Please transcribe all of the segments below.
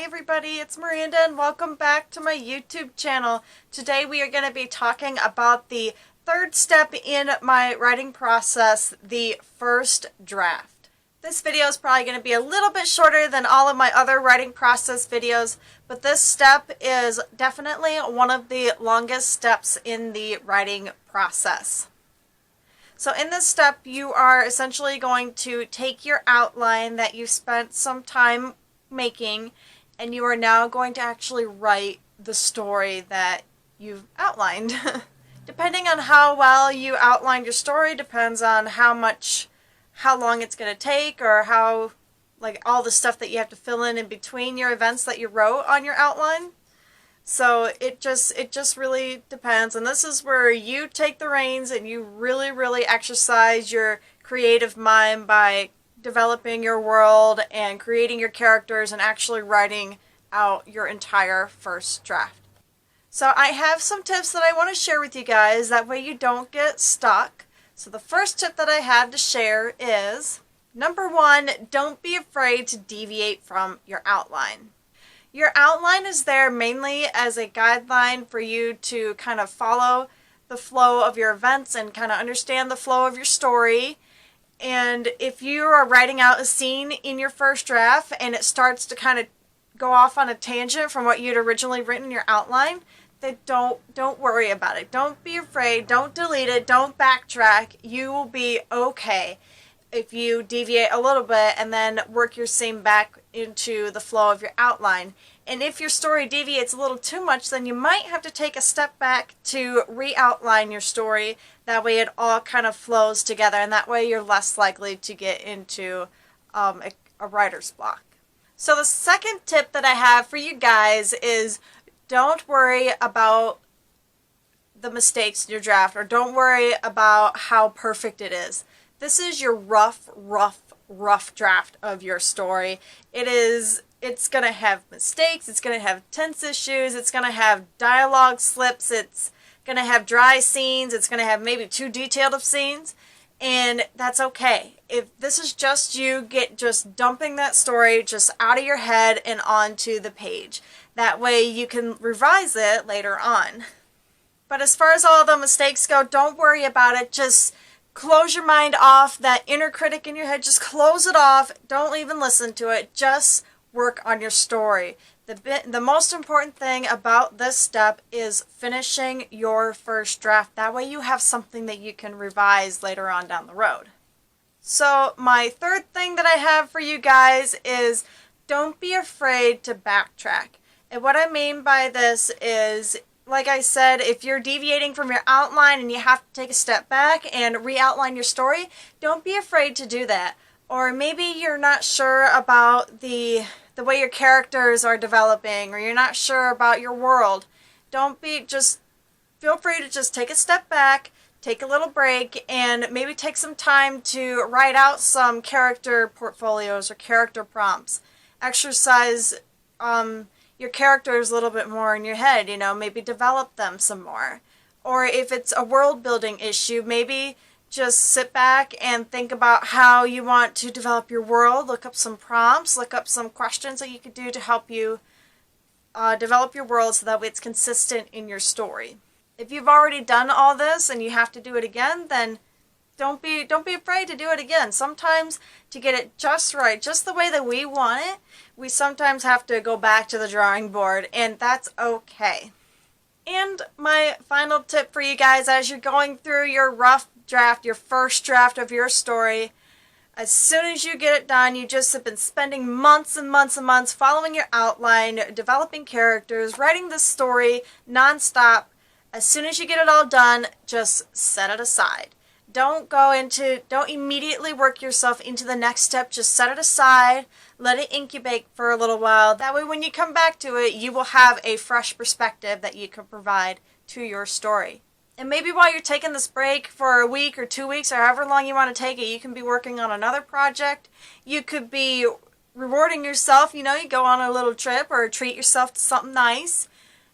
Hi everybody, it's Miranda and welcome back to my YouTube channel. Today we are going to be talking about the third step in my writing process, the first draft. This video is probably going to be a little bit shorter than all of my other writing process videos, but this step is definitely one of the longest steps in the writing process. So in this step, you are essentially going to take your outline that you spent some time making, and you are now going to actually write the story that you've outlined. Depending on how well you outlined your story depends on how long it's going to take, or how, like, all the stuff that you have to fill in between your events that you wrote on your outline. So it just really depends, and this is where you take the reins and you really exercise your creative mind by developing your world and creating your characters and actually writing out your entire first draft. So I have some tips that I want to share with you guys, that way you don't get stuck. So the first tip that I have to share is, number one, don't be afraid to deviate from your outline. Your outline is there mainly as a guideline for you to kind of follow the flow of your events and kind of understand the flow of your story. And if you are writing out a scene in your first draft and it starts to kind of go off on a tangent from what you'd originally written in your outline, then don't worry about it. Don't be afraid. Don't delete it. Don't backtrack. You will be okay if you deviate a little bit and then work your scene back into the flow of your outline. And if your story deviates a little too much, then you might have to take a step back to re-outline your story. That way it all kind of flows together, and that way you're less likely to get into a writer's block. So the second tip that I have for you guys is, don't worry about the mistakes in your draft, or don't worry about how perfect it is. This is your rough draft of your story. It's going to have mistakes, it's going to have tense issues, it's going to have dialogue slips, it's going to have dry scenes, it's going to have maybe too detailed of scenes, and that's okay. If this is just you just dumping that story just out of your head and onto the page. That way you can revise it later on. But as far as all the mistakes go, don't worry about it. Just close your mind off that inner critic in your head. Just close it off. Don't even listen to it. Just work on your story. The most important thing about this step is finishing your first draft. That way you have something that you can revise later on down the road. So my third thing that I have for you guys is, don't be afraid to backtrack. And what I mean by this is, like I said, if you're deviating from your outline and you have to take a step back and re-outline your story, don't be afraid to do that. Or maybe you're not sure about the way your characters are developing, or you're not sure about your world. Just feel free to just take a step back, take a little break, and maybe take some time to write out some character portfolios or character prompts. Exercise your characters a little bit more in your head, maybe develop them some more. Or if it's a world building issue, maybe just sit back and think about how you want to develop your world. Look up some prompts, look up some questions that you could do to help you develop your world so that way it's consistent in your story. If you've already done all this and you have to do it again, then don't be afraid to do it again. Sometimes to get it just right, just the way that we want it, we sometimes have to go back to the drawing board, and that's okay. And my final tip for you guys, as you're going through your rough draft, your first draft of your story, as soon as you get it done, you just have been spending months and months and months following your outline, developing characters, writing this story nonstop. As soon as you get it all done, just set it aside. Don't immediately work yourself into the next step. Just set it aside, let it incubate for a little while. That way when you come back to it, you will have a fresh perspective that you can provide to your story. And maybe while you're taking this break for a week or 2 weeks or however long you want to take it, you can be working on another project. You could be rewarding yourself, you go on a little trip or treat yourself to something nice,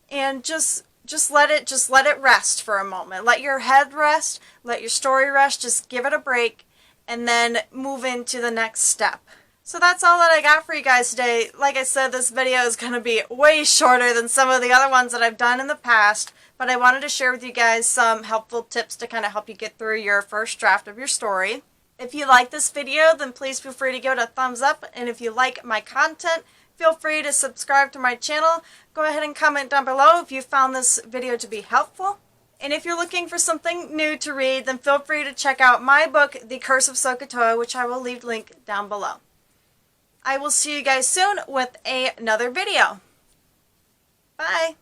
and just let it rest for a moment. Let your head rest, let your story rest, just give it a break, and then move into the next step. So that's all that I got for you guys today. Like I said, this video is going to be way shorter than some of the other ones that I've done in the past, but I wanted to share with you guys some helpful tips to kind of help you get through your first draft of your story. If you like this video, then please feel free to give it a thumbs up, and if you like my content, feel free to subscribe to my channel. Go ahead and comment down below if you found this video to be helpful. And if you're looking for something new to read, then feel free to check out my book, The Curse of Sokotoa, which I will leave linked down below. I will see you guys soon with another video. Bye!